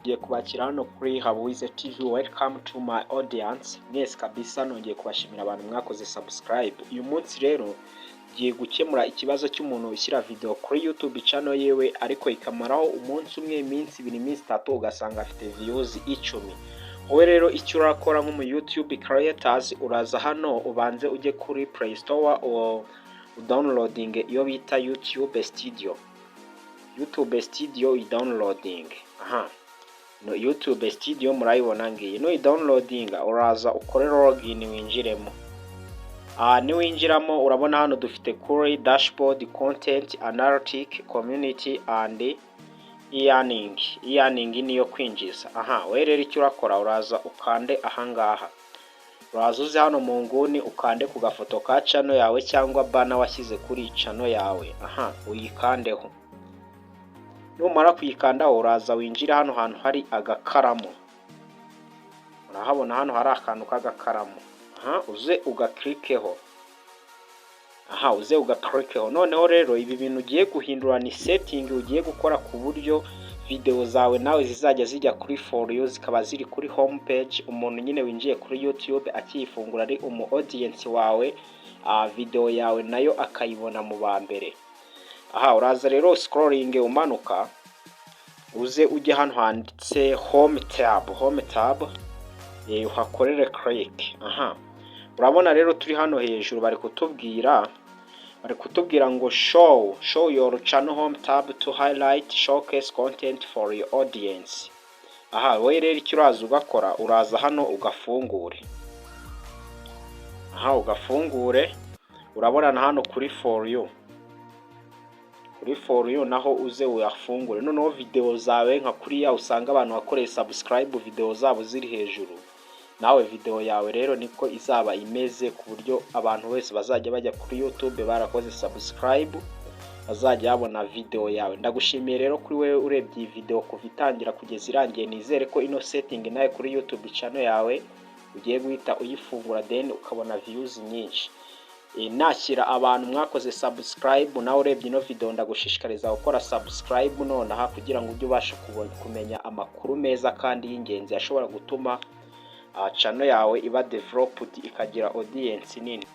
Ngiye kubakira hano kuri Habuwize TV. Welcome to my audience. Mwese kabisa nongeye kubashimira abantu mwakoze subscribe. Uyu munsi rero ngiye gukemura ikibazo cy'umuntu ushyira video kuri YouTube channel yewe ariko ikamaraho umunsi umwe, iminsi 2, iminsi 3 ugasanga afite views 10. Wowe rero icyo urakora nko mu YouTube creators, uraza hano ubanze ujye kuri Play Store o downloading iyo bita YouTube Studio. YouTube Studio i downloading. No YouTube Studio murayibona ngiye. No i downloading uraza ukore login winjiremo. Ni winjiramo urabona hano dufite query, dashboard, content, analytic, community and e-earning. E-earning niyo kwinjiza. We rero icyo urakora uraza ukande ahangaha. Uraza uze hano mu nguni ukande ku gafoto ka channel yawe cyangwa banner washyize kuri channel yawe. Uyikandeho. Numara kuyikanda uraza winjira hano hantu hari agakaramu. Urahabona hano hari akantu k'agakaramu. Uze ugaklikeho. Uze ugaklikeho. Noneho rero ibi bintu ugiye guhindura ni setting ugiye gukora ku buryo video zawe nawe zizajya zijya kuri for you, zikaba ziri kuri home page. Umuntu nyine winjiye kuri YouTube akiyifungura ari umu audience wawe, video yawe nayo akayibona mu ba mbere. Uraza rero scrolling umanuka uze ujye hano handitse home tab. Uhakorere click. Urabona rero turi hano hejuru bari kutubwira ngo show your channel home tab to highlight showcase content for your audience. We rero icyo uraza ugakora, uraza hano ugafungure. Ugafungure. Urabona na hano kuri for you. Kuri for you naho uze uyafungure. Noneho video zawe nka kuriya usanga abantu bakoreye subscribe video zabo ziri hejuru. Nawe video yawe rero niko izaba imeze, ku buryo abantu bose bazajya bajya kuri YouTube barakoze subscribe bazajya babona video yawe. Ndagushimiye rero kuri wewe urebye video kuva itangira kugeza irangiye. Nizere ko ino setting nawe kuri YouTube channel yawe ugiye guhita uyifungura then ukabona views nyinshi. Nakira abantu mwakoze subscribe, nawe urebye ino video ndagushishikariza gukora subscribe nonaha kugira ngo ujye ubasha kumenya amakuru meza kandi y'ingenzi ashobora gutuma channel yawe iba developed ikagira audience nini.